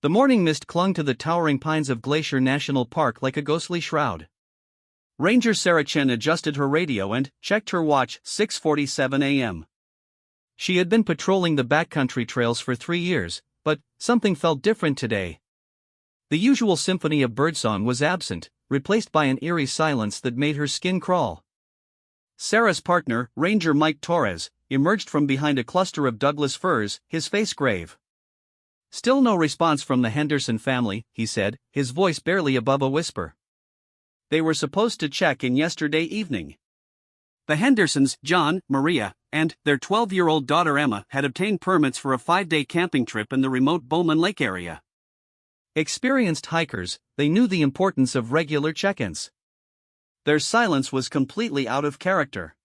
The morning mist clung to the towering pines of Glacier National Park like a ghostly shroud. Ranger Sarah Chen adjusted her radio and checked her watch. 6:47 a.m. She had been patrolling the backcountry trails for 3 years, but something felt different today. The usual symphony of birdsong was absent, replaced by an eerie silence that made her skin crawl. Sarah's partner, Ranger Mike Torres, emerged from behind a cluster of Douglas firs, his face grave. "Still no response from the Henderson family," he said, his voice barely above a whisper. "They were supposed to check in yesterday evening." The Hendersons, John, Maria, and their 12-year-old daughter Emma had obtained permits for a 5-day camping trip in the remote Bowman Lake area. Experienced hikers, they knew the importance of regular check-ins. Their silence was completely out of character.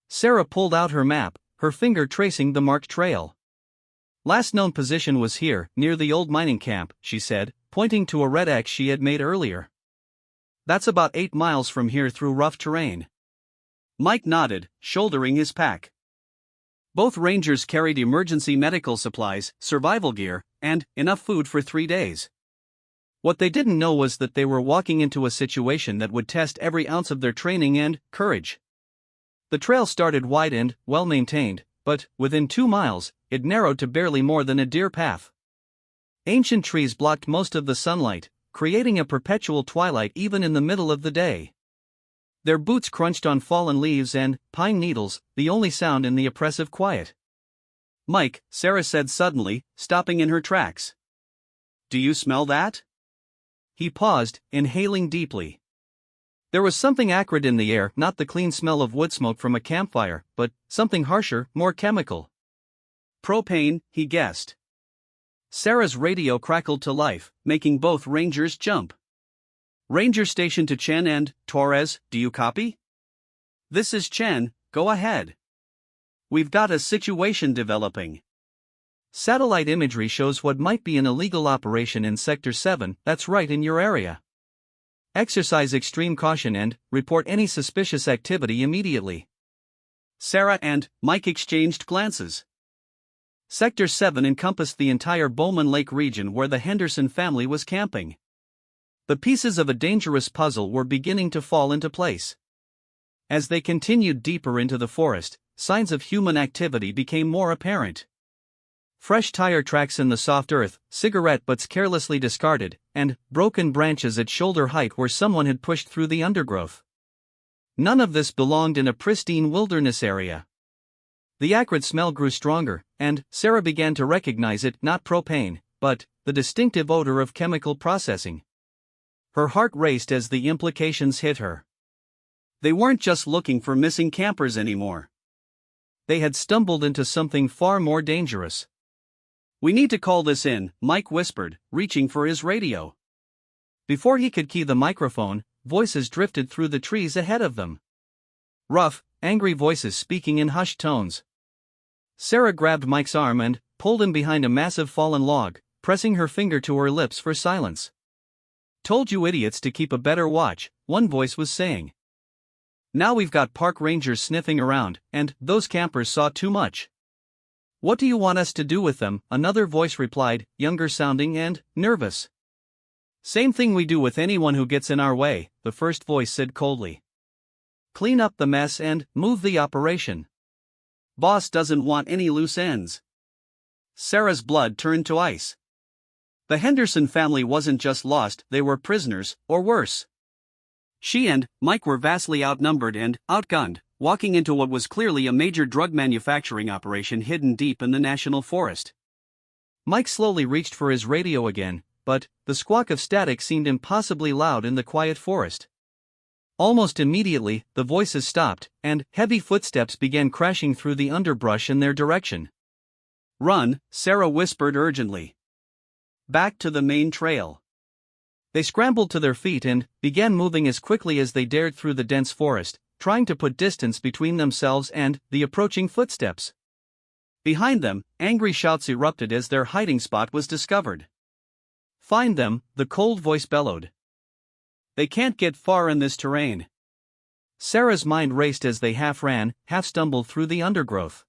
Sarah pulled out her map, her finger tracing the marked trail. "Last known position was here, near the old mining camp," she said, pointing to a red X she had made earlier. "That's about 8 miles from here through rough terrain." Mike nodded, shouldering his pack. Both rangers carried emergency medical supplies, survival gear, and enough food for 3 days. What they didn't know was that they were walking into a situation that would test every ounce of their training and courage. The trail started wide and well-maintained, but within 2 miles, it narrowed to barely more than a deer path. Ancient trees blocked most of the sunlight, creating a perpetual twilight even in the middle of the day. Their boots crunched on fallen leaves and pine needles, the only sound in the oppressive quiet. "Mike," Sarah said suddenly, stopping in her tracks. "Do you smell that?" He paused, inhaling deeply. There was something acrid in the air, not the clean smell of wood smoke from a campfire, but something harsher, more chemical. "Propane," he guessed. Sarah's radio crackled to life, making both rangers jump. "Ranger station to Chen and Torres, do you copy?" "This is Chen, go ahead. We've got a situation developing. Satellite imagery shows what might be an illegal operation in Sector 7, that's right in your area. Exercise extreme caution and report any suspicious activity immediately." Sarah and Mike exchanged glances. Sector 7 encompassed the entire Bowman Lake region where the Henderson family was camping. The pieces of a dangerous puzzle were beginning to fall into place. As they continued deeper into the forest, signs of human activity became more apparent. Fresh tire tracks in the soft earth, cigarette butts carelessly discarded, and broken branches at shoulder height where someone had pushed through the undergrowth. None of this belonged in a pristine wilderness area. The acrid smell grew stronger, and Sarah began to recognize it, not propane, but the distinctive odor of chemical processing. Her heart raced as the implications hit her. They weren't just looking for missing campers anymore. They had stumbled into something far more dangerous. "We need to call this in," Mike whispered, reaching for his radio. Before he could key the microphone, voices drifted through the trees ahead of them. Rough, angry voices speaking in hushed tones. Sarah grabbed Mike's arm and pulled him behind a massive fallen log, pressing her finger to her lips for silence. "Told you idiots to keep a better watch," one voice was saying. "Now we've got park rangers sniffing around, and those campers saw too much." "What do you want us to do with them?" another voice replied, younger sounding and nervous. "Same thing we do with anyone who gets in our way," the first voice said coldly. "Clean up the mess and move the operation. Boss doesn't want any loose ends." Sarah's blood turned to ice. The Henderson family wasn't just lost, they were prisoners, or worse. She and Mike were vastly outnumbered and outgunned, walking into what was clearly a major drug manufacturing operation hidden deep in the national forest. Mike slowly reached for his radio again, but the squawk of static seemed impossibly loud in the quiet forest. Almost immediately, the voices stopped, and heavy footsteps began crashing through the underbrush in their direction. "Run," Sarah whispered urgently. "Back to the main trail." They scrambled to their feet and began moving as quickly as they dared through the dense forest, trying to put distance between themselves and the approaching footsteps. Behind them, angry shouts erupted as their hiding spot was discovered. "Find them," the cold voice bellowed. "They can't get far in this terrain." Sarah's mind raced as they half ran, half stumbled through the undergrowth.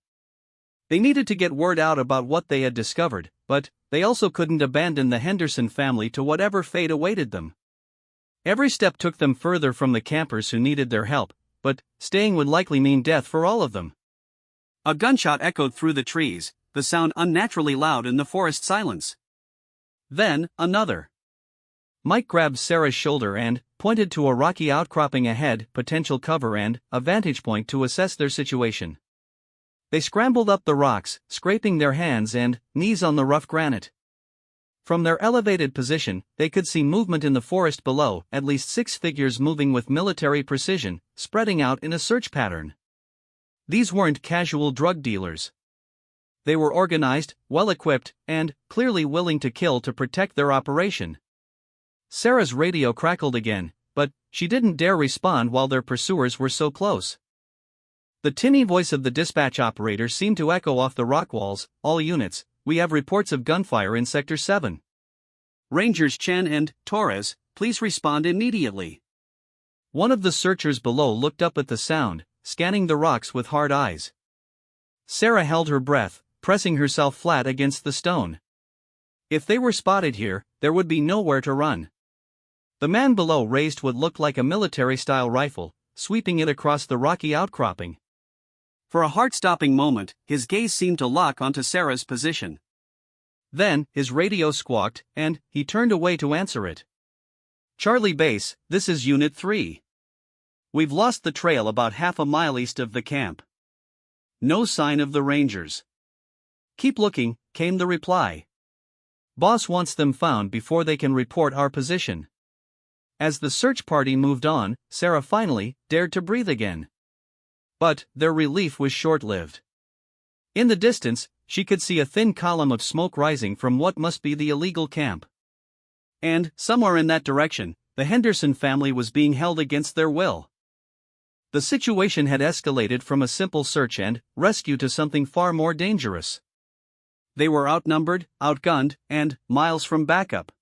They needed to get word out about what they had discovered, but they also couldn't abandon the Henderson family to whatever fate awaited them. Every step took them further from the campers who needed their help, but staying would likely mean death for all of them. A gunshot echoed through the trees, the sound unnaturally loud in the forest silence. Then, another. Mike grabbed Sarah's shoulder and pointed to a rocky outcropping ahead, potential cover and a vantage point to assess their situation. They scrambled up the rocks, scraping their hands and knees on the rough granite. From their elevated position, they could see movement in the forest below, at least 6 figures moving with military precision, spreading out in a search pattern. These weren't casual drug dealers. They were organized, well-equipped, and clearly willing to kill to protect their operation. Sarah's radio crackled again, but she didn't dare respond while their pursuers were so close. The tinny voice of the dispatch operator seemed to echo off the rock walls. "All units, we have reports of gunfire in Sector 7. Rangers Chen and Torres, please respond immediately." One of the searchers below looked up at the sound, scanning the rocks with hard eyes. Sarah held her breath, pressing herself flat against the stone. If they were spotted here, there would be nowhere to run. The man below raised what looked like a military-style rifle, sweeping it across the rocky outcropping. For a heart-stopping moment, his gaze seemed to lock onto Sarah's position. Then, his radio squawked, and he turned away to answer it. "Charlie Base, this is Unit 3. We've lost the trail about half a mile east of the camp. No sign of the Rangers." "Keep looking," came the reply. "Boss wants them found before they can report our position." As the search party moved on, Sarah finally dared to breathe again. But their relief was short-lived. In the distance, she could see a thin column of smoke rising from what must be the illegal camp. And, somewhere in that direction, the Henderson family was being held against their will. The situation had escalated from a simple search and rescue to something far more dangerous. They were outnumbered, outgunned, and miles from backup.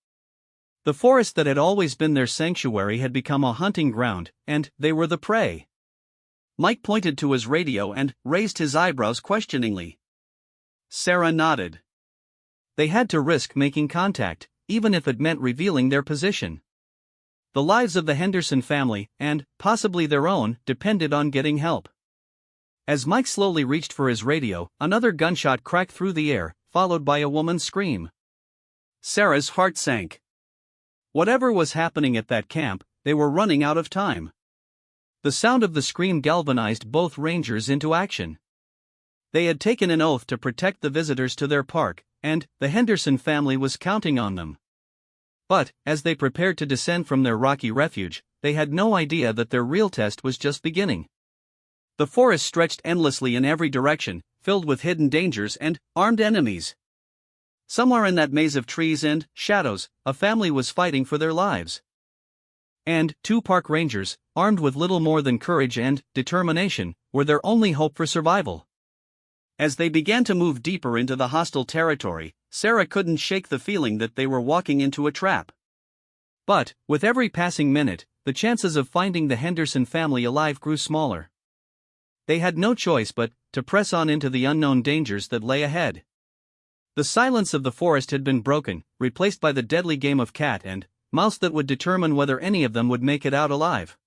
The forest that had always been their sanctuary had become a hunting ground, and they were the prey. Mike pointed to his radio and raised his eyebrows questioningly. Sarah nodded. They had to risk making contact, even if it meant revealing their position. The lives of the Henderson family, and possibly their own, depended on getting help. As Mike slowly reached for his radio, another gunshot cracked through the air, followed by a woman's scream. Sarah's heart sank. Whatever was happening at that camp, they were running out of time. The sound of the scream galvanized both rangers into action. They had taken an oath to protect the visitors to their park, and the Henderson family was counting on them. But, as they prepared to descend from their rocky refuge, they had no idea that their real test was just beginning. The forest stretched endlessly in every direction, filled with hidden dangers and armed enemies. Somewhere in that maze of trees and shadows, a family was fighting for their lives. And 2 park rangers, armed with little more than courage and determination, were their only hope for survival. As they began to move deeper into the hostile territory, Sarah couldn't shake the feeling that they were walking into a trap. But, with every passing minute, the chances of finding the Henderson family alive grew smaller. They had no choice but to press on into the unknown dangers that lay ahead. The silence of the forest had been broken, replaced by the deadly game of cat and mouse that would determine whether any of them would make it out alive.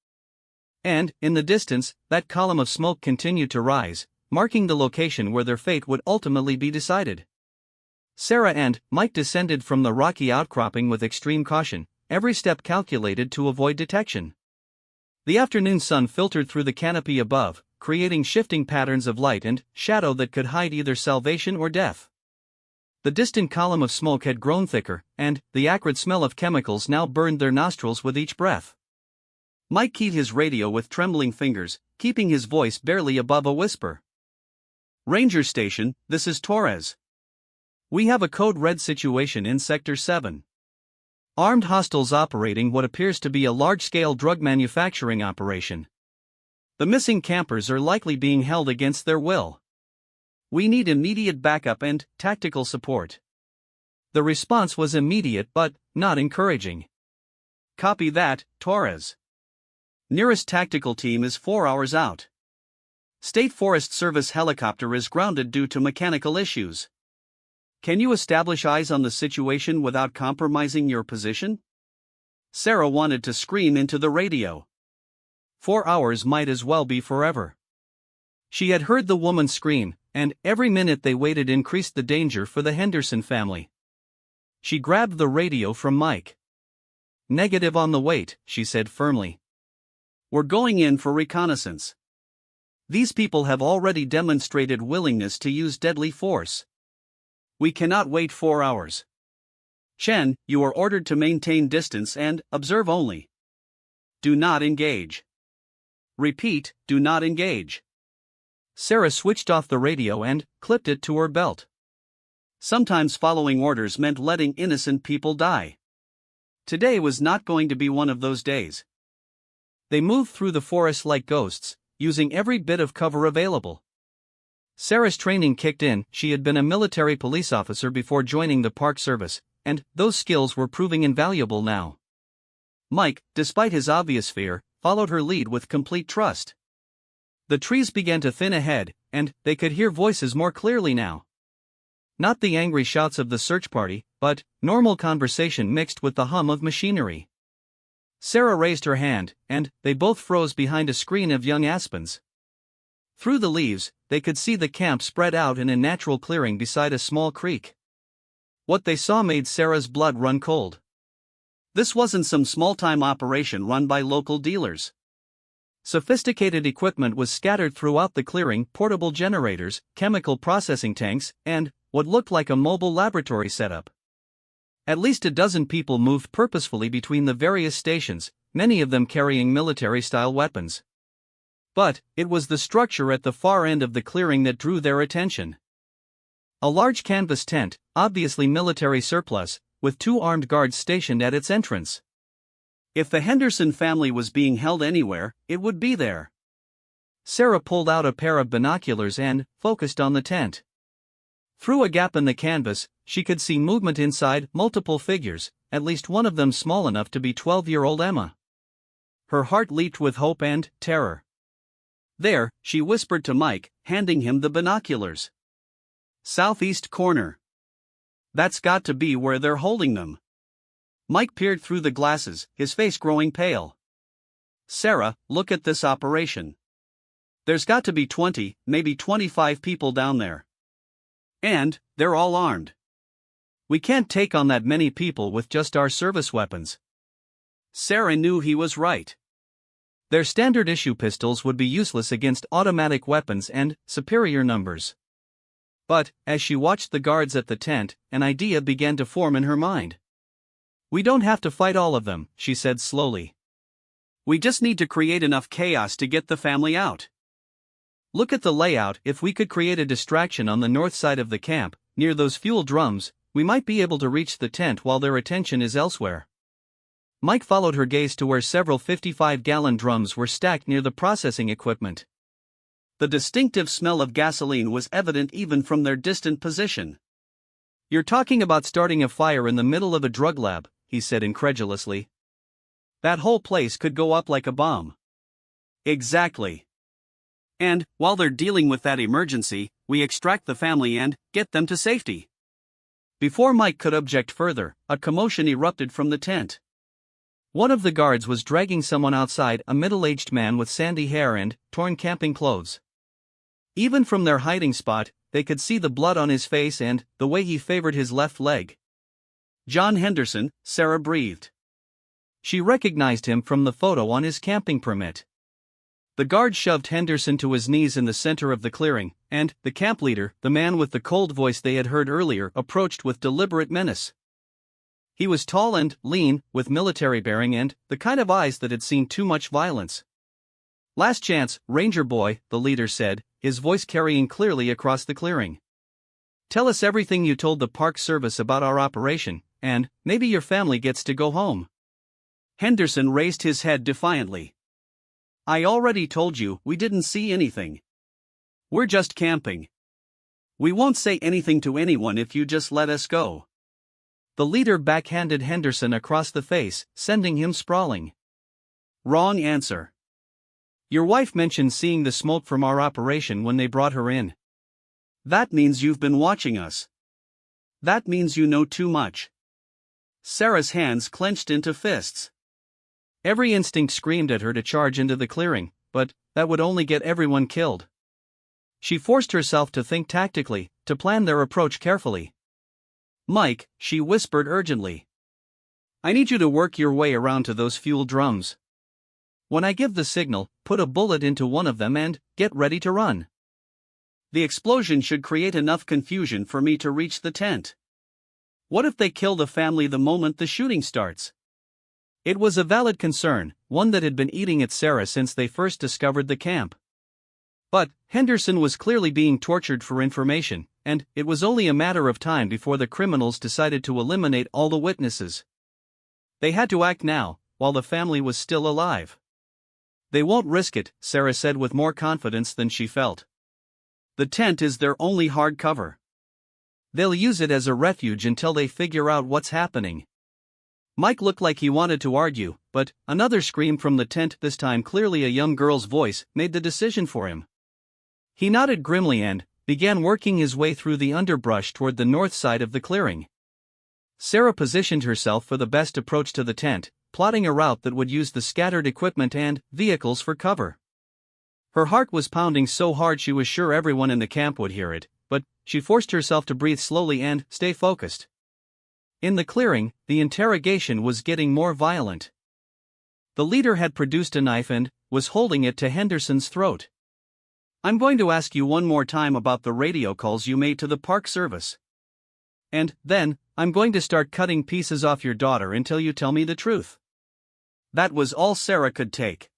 And, in the distance, that column of smoke continued to rise, marking the location where their fate would ultimately be decided. Sarah and Mike descended from the rocky outcropping with extreme caution, every step calculated to avoid detection. The afternoon sun filtered through the canopy above, creating shifting patterns of light and shadow that could hide either salvation or death. The distant column of smoke had grown thicker, and the acrid smell of chemicals now burned their nostrils with each breath. Mike keyed his radio with trembling fingers, keeping his voice barely above a whisper. "Ranger Station, this is Torres. We have a code red situation in Sector 7. Armed hostiles operating what appears to be a large-scale drug manufacturing operation. The missing campers are likely being held against their will. We need immediate backup and tactical support." The response was immediate but not encouraging. "Copy that, Torres. Nearest tactical team is 4 hours out. State Forest Service helicopter is grounded due to mechanical issues. Can you establish eyes on the situation without compromising your position? Sarah wanted to scream into the radio. 4 hours might as well be forever. She had heard the woman scream, and every minute they waited increased the danger for the Henderson family. She grabbed the radio from Mike. "Negative on the wait," she said firmly. "We're going in for reconnaissance. These people have already demonstrated willingness to use deadly force. We cannot wait 4 hours. Chen, you are ordered to maintain distance and observe only. Do not engage. Repeat, do not engage." Sarah switched off the radio and clipped it to her belt. Sometimes following orders meant letting innocent people die. Today was not going to be one of those days. They moved through the forest like ghosts, using every bit of cover available. Sarah's training kicked in. She had been a military police officer before joining the Park Service, and those skills were proving invaluable now. Mike, despite his obvious fear, followed her lead with complete trust. The trees began to thin ahead, and they could hear voices more clearly now. Not the angry shouts of the search party, but normal conversation mixed with the hum of machinery. Sarah raised her hand, and they both froze behind a screen of young aspens. Through the leaves, they could see the camp spread out in a natural clearing beside a small creek. What they saw made Sarah's blood run cold. This wasn't some small-time operation run by local dealers. Sophisticated equipment was scattered throughout the clearing: portable generators, chemical processing tanks, and what looked like a mobile laboratory setup. At least a dozen people moved purposefully between the various stations, many of them carrying military-style weapons. But it was the structure at the far end of the clearing that drew their attention. A large canvas tent, obviously military surplus, with 2 armed guards stationed at its entrance. If the Henderson family was being held anywhere, it would be there. Sarah pulled out a pair of binoculars and focused on the tent. Through a gap in the canvas, she could see movement inside: multiple figures, at least one of them small enough to be 12-year-old Emma. Her heart leaped with hope and terror. "There," she whispered to Mike, handing him the binoculars. "Southeast corner. That's got to be where they're holding them." Mike peered through the glasses, his face growing pale. "Sarah, look at this operation. There's got to be 20, maybe 25 people down there. And they're all armed. We can't take on that many people with just our service weapons." Sarah knew he was right. Their standard-issue pistols would be useless against automatic weapons and superior numbers. But, as she watched the guards at the tent, an idea began to form in her mind. "We don't have to fight all of them," she said slowly. "We just need to create enough chaos to get the family out. Look at the layout. If we could create a distraction on the north side of the camp, near those fuel drums, we might be able to reach the tent while their attention is elsewhere." Mike followed her gaze to where several 55-gallon drums were stacked near the processing equipment. The distinctive smell of gasoline was evident even from their distant position. "You're talking about starting a fire in the middle of a drug lab," he said incredulously. "That whole place could go up like a bomb." "Exactly. And, while they're dealing with that emergency, we extract the family and get them to safety." Before Mike could object further, a commotion erupted from the tent. One of the guards was dragging someone outside, a middle-aged man with sandy hair and torn camping clothes. Even from their hiding spot, they could see the blood on his face and the way he favored his left leg. "John Henderson," Sarah breathed. She recognized him from the photo on his camping permit. The guard shoved Henderson to his knees in the center of the clearing, and the camp leader, the man with the cold voice they had heard earlier, approached with deliberate menace. He was tall and lean, with military bearing and the kind of eyes that had seen too much violence. "Last chance, Ranger boy," the leader said, his voice carrying clearly across the clearing. "Tell us everything you told the Park Service about our operation, and maybe your family gets to go home." Henderson raised his head defiantly. "I already told you we didn't see anything. We're just camping. We won't say anything to anyone if you just let us go." The leader backhanded Henderson across the face, sending him sprawling. "Wrong answer. Your wife mentioned seeing the smoke from our operation when they brought her in. That means you've been watching us. That means you know too much. Sarah's hands clenched into fists. Every instinct screamed at her to charge into the clearing, but that would only get everyone killed. She forced herself to think tactically, to plan their approach carefully. Mike, she whispered urgently. I need you to work your way around to those fuel drums. When I give the signal, put a bullet into one of them and get ready to run. The explosion should create enough confusion for me to reach the tent. What if they kill the family the moment the shooting starts? It was a valid concern, one that had been eating at Sarah since they first discovered the camp. But Henderson was clearly being tortured for information, and it was only a matter of time before the criminals decided to eliminate all the witnesses. They had to act now, while the family was still alive. They won't risk it, Sarah said with more confidence than she felt. The tent is their only hard cover. They'll use it as a refuge until they figure out what's happening. Mike looked like he wanted to argue, but another scream from the tent, this time clearly a young girl's voice, made the decision for him. He nodded grimly and began working his way through the underbrush toward the north side of the clearing. Sarah positioned herself for the best approach to the tent, plotting a route that would use the scattered equipment and vehicles for cover. Her heart was pounding so hard she was sure everyone in the camp would hear it, but she forced herself to breathe slowly and stay focused. In the clearing, the interrogation was getting more violent. The leader had produced a knife and was holding it to Henderson's throat. I'm going to ask you one more time about the radio calls you made to the Park Service. And then, I'm going to start cutting pieces off your daughter until you tell me the truth. That was all Sarah could take.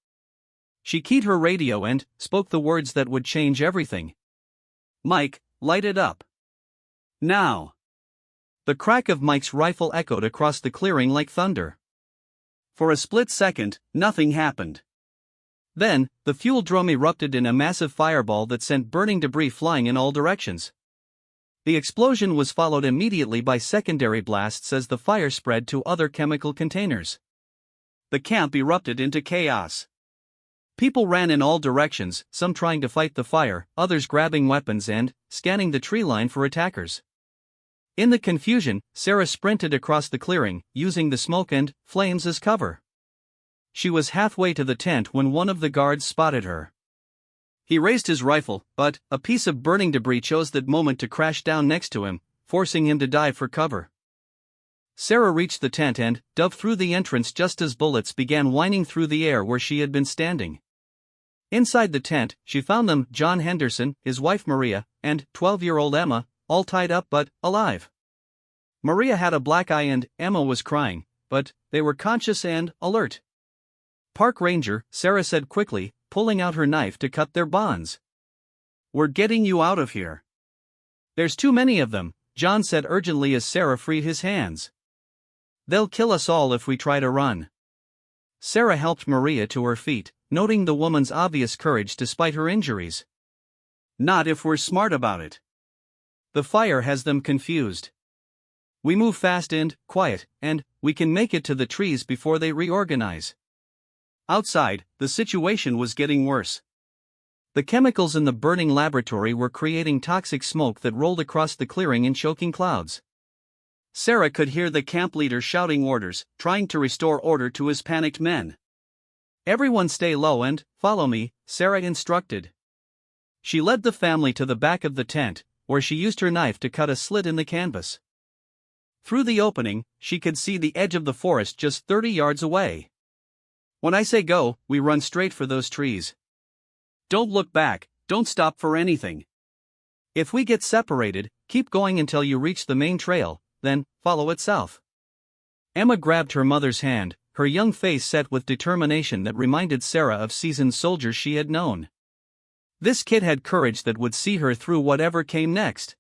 She keyed her radio and spoke the words that would change everything. Mike, light it up. Now. The crack of Mike's rifle echoed across the clearing like thunder. For a split second, nothing happened. Then, the fuel drum erupted in a massive fireball that sent burning debris flying in all directions. The explosion was followed immediately by secondary blasts as the fire spread to other chemical containers. The camp erupted into chaos. People ran in all directions, some trying to fight the fire, others grabbing weapons and scanning the tree line for attackers. In the confusion, Sarah sprinted across the clearing, using the smoke and flames as cover. She was halfway to the tent when one of the guards spotted her. He raised his rifle, but a piece of burning debris chose that moment to crash down next to him, forcing him to dive for cover. Sarah reached the tent and dove through the entrance just as bullets began whining through the air where she had been standing. Inside the tent, she found them, John Henderson, his wife Maria, and 12-year-old Emma, all tied up but alive. Maria had a black eye and Emma was crying, but they were conscious and alert. Park Ranger, Sarah said quickly, pulling out her knife to cut their bonds. We're getting you out of here. There's too many of them, John said urgently as Sarah freed his hands. They'll kill us all if we try to run. Sarah helped Maria to her feet, noting the woman's obvious courage despite her injuries. Not if we're smart about it. The fire has them confused. We move fast and quiet, and we can make it to the trees before they reorganize. Outside, the situation was getting worse. The chemicals in the burning laboratory were creating toxic smoke that rolled across the clearing in choking clouds. Sarah could hear the camp leader shouting orders, trying to restore order to his panicked men. Everyone stay low and follow me, Sarah instructed. She led the family to the back of the tent, where she used her knife to cut a slit in the canvas. Through the opening, she could see the edge of the forest just 30 yards away. When I say go, we run straight for those trees. Don't look back, don't stop for anything. If we get separated, keep going until you reach the main trail, then follow it south. Emma grabbed her mother's hand, her young face set with determination that reminded Sarah of seasoned soldiers she had known. This kid had courage that would see her through whatever came next.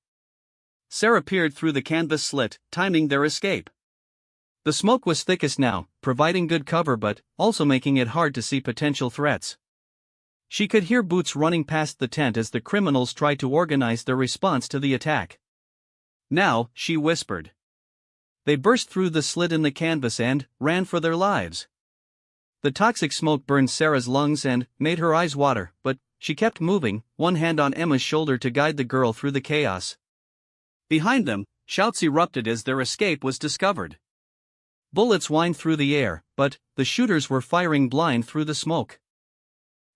Sarah peered through the canvas slit, timing their escape. The smoke was thickest now, providing good cover but also making it hard to see potential threats. She could hear boots running past the tent as the criminals tried to organize their response to the attack. Now, she whispered. They burst through the slit in the canvas and ran for their lives. The toxic smoke burned Sarah's lungs and made her eyes water, but she kept moving, one hand on Emma's shoulder to guide the girl through the chaos. Behind them, shouts erupted as their escape was discovered. Bullets whined through the air, but the shooters were firing blind through the smoke.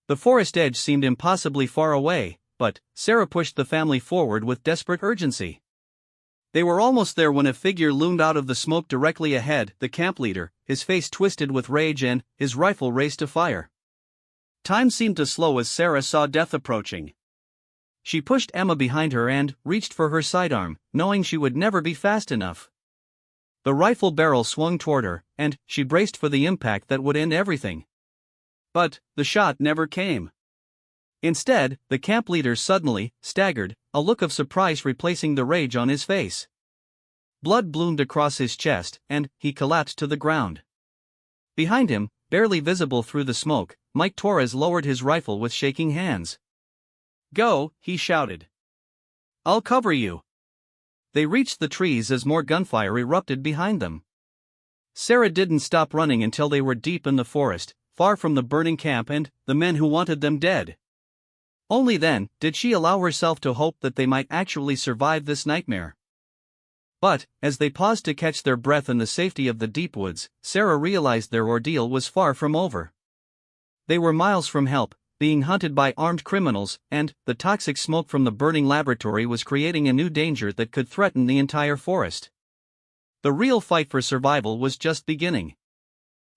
The forest edge seemed impossibly far away, but Sarah pushed the family forward with desperate urgency. They were almost there when a figure loomed out of the smoke directly ahead, the camp leader, his face twisted with rage and his rifle raised to fire. Time seemed to slow as Sarah saw death approaching. She pushed Emma behind her and reached for her sidearm, knowing she would never be fast enough. The rifle barrel swung toward her, and she braced for the impact that would end everything. But the shot never came. Instead, the camp leader suddenly staggered, a look of surprise replacing the rage on his face. Blood bloomed across his chest, and he collapsed to the ground. Behind him, barely visible through the smoke, Mike Torres lowered his rifle with shaking hands. "Go," he shouted. "I'll cover you." They reached the trees as more gunfire erupted behind them. Sarah didn't stop running until they were deep in the forest, far from the burning camp and the men who wanted them dead. Only then did she allow herself to hope that they might actually survive this nightmare. But, as they paused to catch their breath in the safety of the deep woods, Sarah realized their ordeal was far from over. They were miles from help, being hunted by armed criminals, and the toxic smoke from the burning laboratory was creating a new danger that could threaten the entire forest. The real fight for survival was just beginning.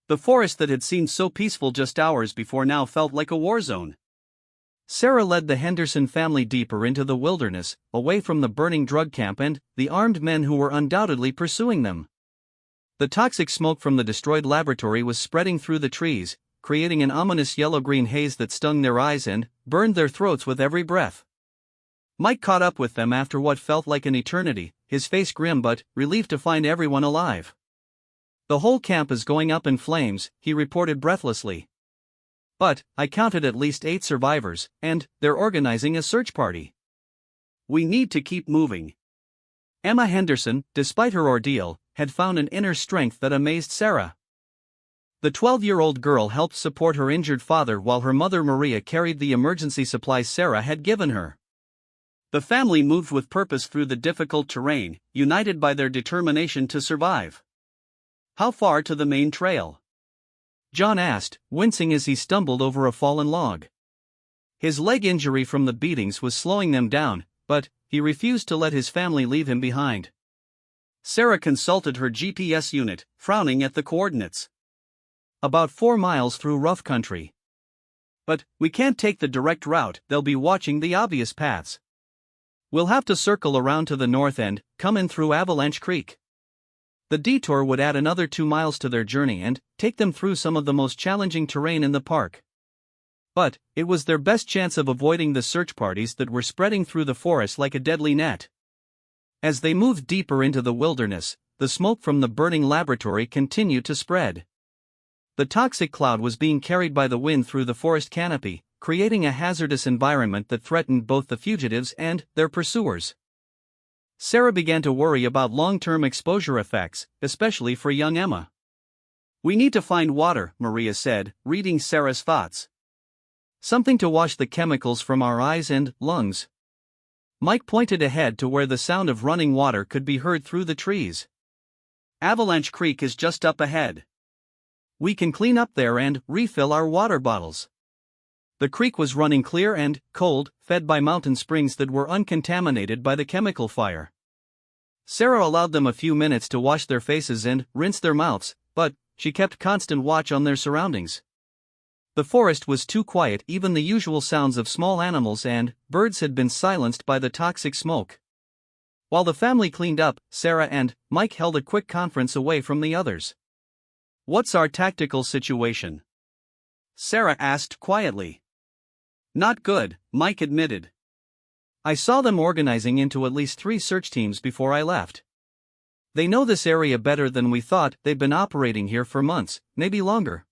The forest that had seemed so peaceful just hours before now felt like a war zone. Sarah led the Henderson family deeper into the wilderness, away from the burning drug camp and the armed men who were undoubtedly pursuing them. The toxic smoke from the destroyed laboratory was spreading through the trees, creating an ominous yellow-green haze that stung their eyes and burned their throats with every breath. Mike caught up with them after what felt like an eternity, his face grim but relieved to find everyone alive. "The whole camp is going up in flames," he reported breathlessly. "But I counted at least 8 survivors, and they're organizing a search party. We need to keep moving." Emma Henderson, despite her ordeal, had found an inner strength that amazed Sarah. The 12-year-old girl helped support her injured father while her mother Maria carried the emergency supplies Sarah had given her. The family moved with purpose through the difficult terrain, united by their determination to survive. "How far to the main trail?" John asked, wincing as he stumbled over a fallen log. His leg injury from the beatings was slowing them down, but he refused to let his family leave him behind. Sarah consulted her GPS unit, frowning at the coordinates. "About 4 miles through rough country." "But we can't take the direct route, they'll be watching the obvious paths. We'll have to circle around to the north and come in through Avalanche Creek." The detour would add another 2 miles to their journey and take them through some of the most challenging terrain in the park. But it was their best chance of avoiding the search parties that were spreading through the forest like a deadly net. As they moved deeper into the wilderness, the smoke from the burning laboratory continued to spread. The toxic cloud was being carried by the wind through the forest canopy, creating a hazardous environment that threatened both the fugitives and their pursuers. Sarah began to worry about long-term exposure effects, especially for young Emma. "We need to find water," Maria said, reading Sarah's thoughts. "Something to wash the chemicals from our eyes and lungs." Mike pointed ahead to where the sound of running water could be heard through the trees. "Avalanche Creek is just up ahead. We can clean up there and refill our water bottles." The creek was running clear and cold, fed by mountain springs that were uncontaminated by the chemical fire. Sarah allowed them a few minutes to wash their faces and rinse their mouths, but she kept constant watch on their surroundings. The forest was too quiet, even the usual sounds of small animals and birds had been silenced by the toxic smoke. While the family cleaned up, Sarah and Mike held a quick conference away from the others. "What's our tactical situation?" Sarah asked quietly. "Not good," Mike admitted. "I saw them organizing into at least 3 search teams before I left. They know this area better than we thought. They've been operating here for months, maybe longer.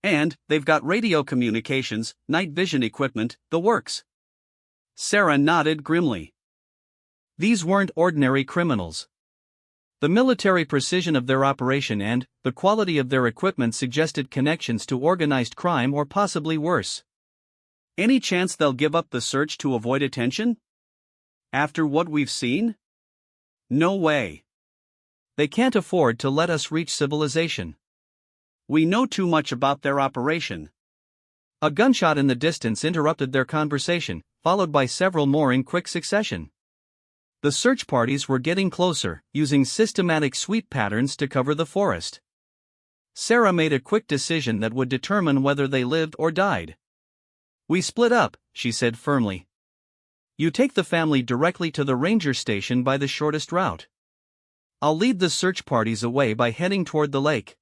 And they've got radio communications, night vision equipment, the works." Sarah nodded grimly. These weren't ordinary criminals. The military precision of their operation and the quality of their equipment suggested connections to organized crime or possibly worse. "Any chance they'll give up the search to avoid attention? After what we've seen?" No way. They can't afford to let us reach civilization. We know too much about their operation. A gunshot in the distance interrupted their conversation, followed by several more in quick succession. The search parties were getting closer, using systematic sweep patterns to cover the forest. Sarah made a quick decision that would determine whether they lived or died. We split up, she said firmly. You take the family directly to the ranger station by the shortest route. I'll lead the search parties away by heading toward the lake.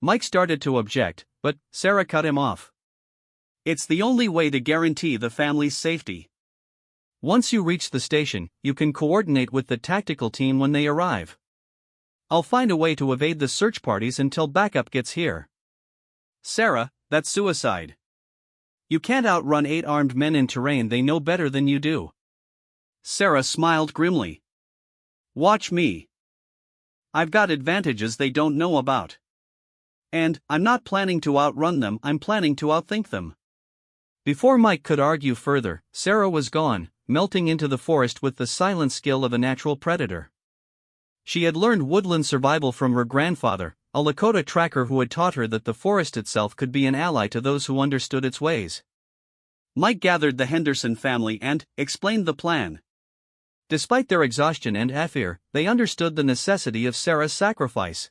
Mike started to object, but Sarah cut him off. It's the only way to guarantee the family's safety. Once you reach the station, you can coordinate with the tactical team when they arrive. I'll find a way to evade the search parties until backup gets here. Sarah, that's suicide. You can't outrun 8 armed men in terrain they know better than you do. Sarah smiled grimly. Watch me. I've got advantages they don't know about. And I'm not planning to outrun them, I'm planning to outthink them. Before Mike could argue further, Sarah was gone, melting into the forest with the silent skill of a natural predator. She had learned woodland survival from her grandfather, a Lakota tracker who had taught her that the forest itself could be an ally to those who understood its ways. Mike gathered the Henderson family and explained the plan. Despite their exhaustion and fear, they understood the necessity of Sarah's sacrifice.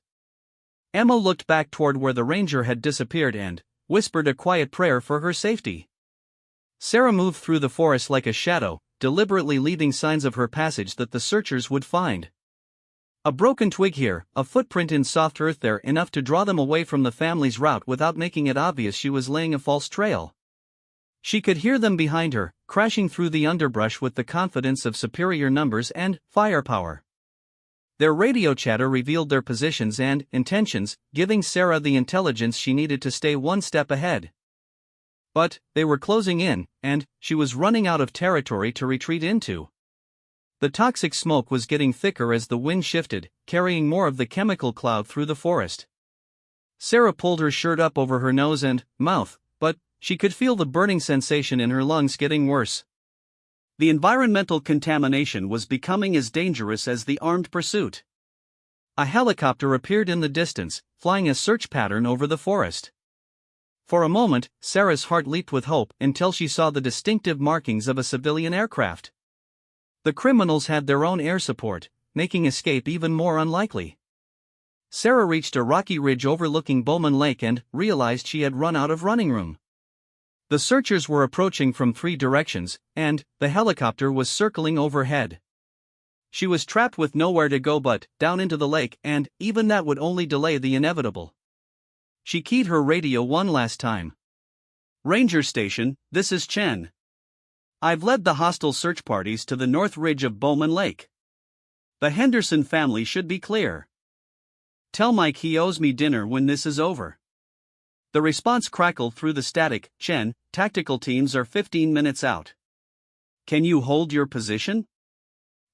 Emma looked back toward where the ranger had disappeared and whispered a quiet prayer for her safety. Sarah moved through the forest like a shadow, deliberately leaving signs of her passage that the searchers would find. A broken twig here, a footprint in soft earth there, enough to draw them away from the family's route without making it obvious she was laying a false trail. She could hear them behind her, crashing through the underbrush with the confidence of superior numbers and firepower. Their radio chatter revealed their positions and intentions, giving Sarah the intelligence she needed to stay one step ahead. But they were closing in, and she was running out of territory to retreat into. The toxic smoke was getting thicker as the wind shifted, carrying more of the chemical cloud through the forest. Sarah pulled her shirt up over her nose and mouth, but she could feel the burning sensation in her lungs getting worse. The environmental contamination was becoming as dangerous as the armed pursuit. A helicopter appeared in the distance, flying a search pattern over the forest. For a moment, Sarah's heart leaped with hope until she saw the distinctive markings of a civilian aircraft. The criminals had their own air support, making escape even more unlikely. Sarah reached a rocky ridge overlooking Bowman Lake and realized she had run out of running room. The searchers were approaching from 3 directions, and the helicopter was circling overhead. She was trapped with nowhere to go but down into the lake, and even that would only delay the inevitable. She keyed her radio one last time. Ranger Station, this is Chen. I've led the hostile search parties to the north ridge of Bowman Lake. The Henderson family should be clear. Tell Mike he owes me dinner when this is over. The response crackled through the static. Chen, tactical teams are 15 minutes out. Can you hold your position?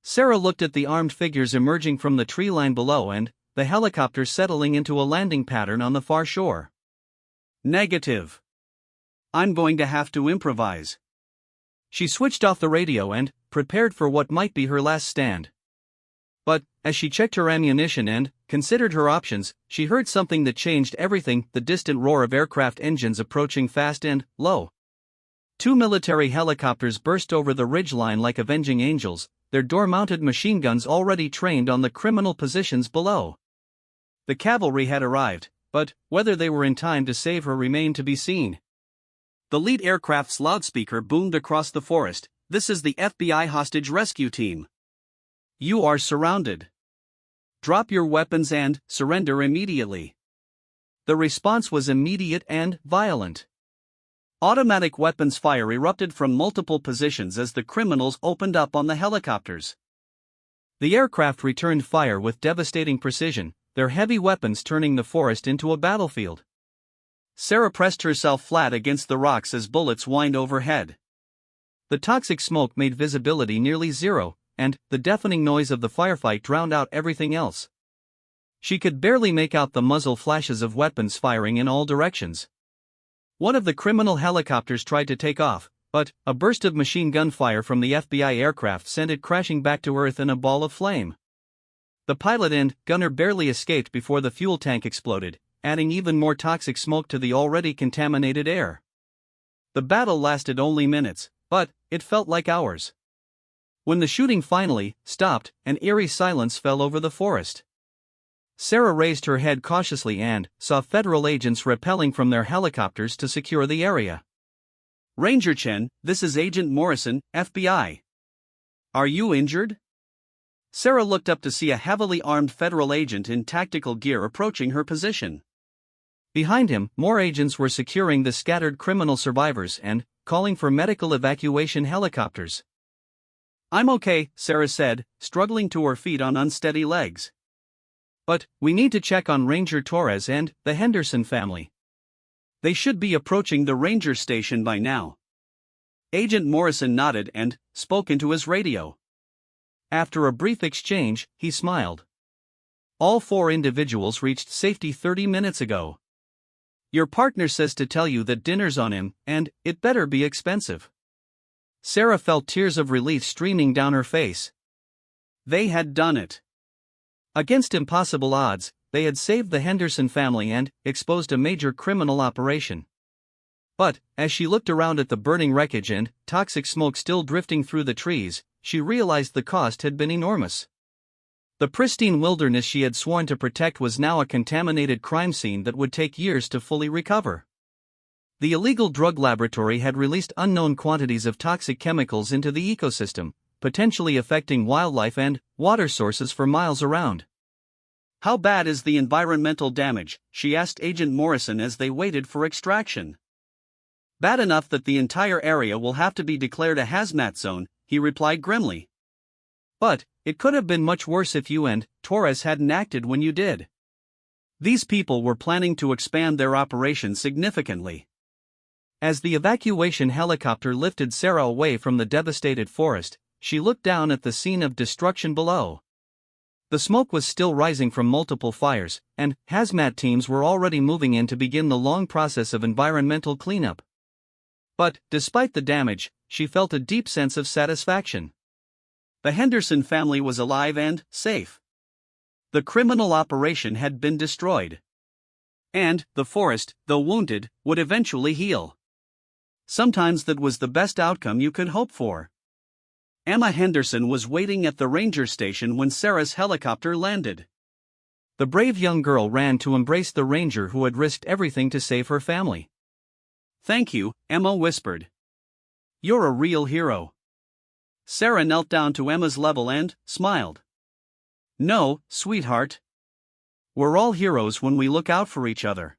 Sarah looked at the armed figures emerging from the tree line below and the helicopter settling into a landing pattern on the far shore. Negative. I'm going to have to improvise. She switched off the radio and prepared for what might be her last stand. But, as she checked her ammunition and considered her options, she heard something that changed everything: the distant roar of aircraft engines approaching fast and low. 2 military helicopters burst over the ridgeline like avenging angels, their door-mounted machine guns already trained on the criminal positions below. The cavalry had arrived, but whether they were in time to save her remained to be seen. The lead aircraft's loudspeaker boomed across the forest. This is the FBI hostage rescue team. You are surrounded. Drop your weapons and surrender immediately. The response was immediate and violent. Automatic weapons fire erupted from multiple positions as the criminals opened up on the helicopters. The aircraft returned fire with devastating precision, their heavy weapons turning the forest into a battlefield. Sarah pressed herself flat against the rocks as bullets whined overhead. The toxic smoke made visibility nearly zero, and the deafening noise of the firefight drowned out everything else. She could barely make out the muzzle flashes of weapons firing in all directions. One of the criminal helicopters tried to take off, but a burst of machine gun fire from the FBI aircraft sent it crashing back to Earth in a ball of flame. The pilot and gunner barely escaped before the fuel tank exploded, adding even more toxic smoke to the already contaminated air. The battle lasted only minutes, but it felt like hours. When the shooting finally stopped, an eerie silence fell over the forest. Sarah raised her head cautiously and saw federal agents rappelling from their helicopters to secure the area. "Ranger Chen, this is Agent Morrison, FBI. Are you injured?" Sarah looked up to see a heavily armed federal agent in tactical gear approaching her position. Behind him, more agents were securing the scattered criminal survivors and calling for medical evacuation helicopters. "I'm okay," Sarah said, struggling to her feet on unsteady legs. "But we need to check on Ranger Torres and the Henderson family. They should be approaching the ranger station by now." Agent Morrison nodded and spoke into his radio. After a brief exchange, he smiled. "All 4 individuals reached safety 30 minutes ago. Your partner says to tell you that dinner's on him, and it better be expensive." Sarah felt tears of relief streaming down her face. They had done it. Against impossible odds, they had saved the Henderson family and exposed a major criminal operation. But, as she looked around at the burning wreckage and toxic smoke still drifting through the trees, she realized the cost had been enormous. The pristine wilderness she had sworn to protect was now a contaminated crime scene that would take years to fully recover. The illegal drug laboratory had released unknown quantities of toxic chemicals into the ecosystem, potentially affecting wildlife and water sources for miles around. "How bad is the environmental damage?" she asked Agent Morrison as they waited for extraction. "Bad enough that the entire area will have to be declared a hazmat zone," he replied grimly. "But it could have been much worse if you and Torres hadn't acted when you did. These people were planning to expand their operation significantly." As the evacuation helicopter lifted Sarah away from the devastated forest, she looked down at the scene of destruction below. The smoke was still rising from multiple fires, and hazmat teams were already moving in to begin the long process of environmental cleanup. But, despite the damage, she felt a deep sense of satisfaction. The Henderson family was alive and safe. The criminal operation had been destroyed. And the forest, though wounded, would eventually heal. Sometimes that was the best outcome you could hope for. Emma Henderson was waiting at the ranger station when Sarah's helicopter landed. The brave young girl ran to embrace the ranger who had risked everything to save her family. "Thank you," Emma whispered. "You're a real hero." Sarah knelt down to Emma's level and smiled. "No, sweetheart. We're all heroes when we look out for each other.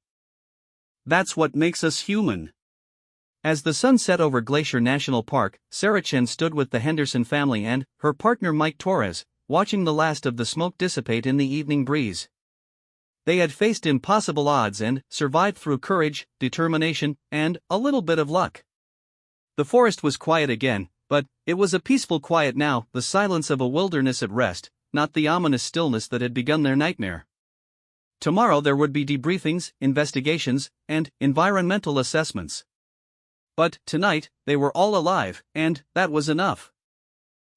That's what makes us human." As the sun set over Glacier National Park, Sarah Chen stood with the Henderson family and her partner Mike Torres, watching the last of the smoke dissipate in the evening breeze. They had faced impossible odds and survived through courage, determination, and a little bit of luck. The forest was quiet again, but it was a peaceful quiet now, the silence of a wilderness at rest, not the ominous stillness that had begun their nightmare. Tomorrow there would be debriefings, investigations, and environmental assessments. But tonight, they were all alive, and that was enough.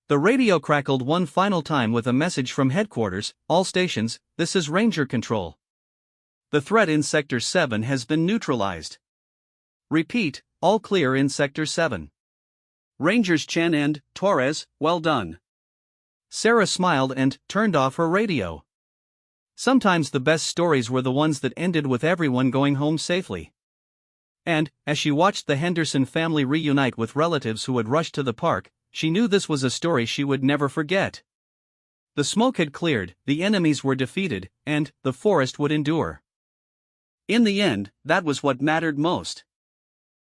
The radio crackled one final time with a message from headquarters: "All stations, this is Ranger Control. The threat in Sector 7 has been neutralized. Repeat, all clear in Sector 7. Rangers Chen and Torres, well done." Sarah smiled and turned off her radio. Sometimes the best stories were the ones that ended with everyone going home safely. And, as she watched the Henderson family reunite with relatives who had rushed to the park, she knew this was a story she would never forget. The smoke had cleared, the enemies were defeated, and the forest would endure. In the end, that was what mattered most.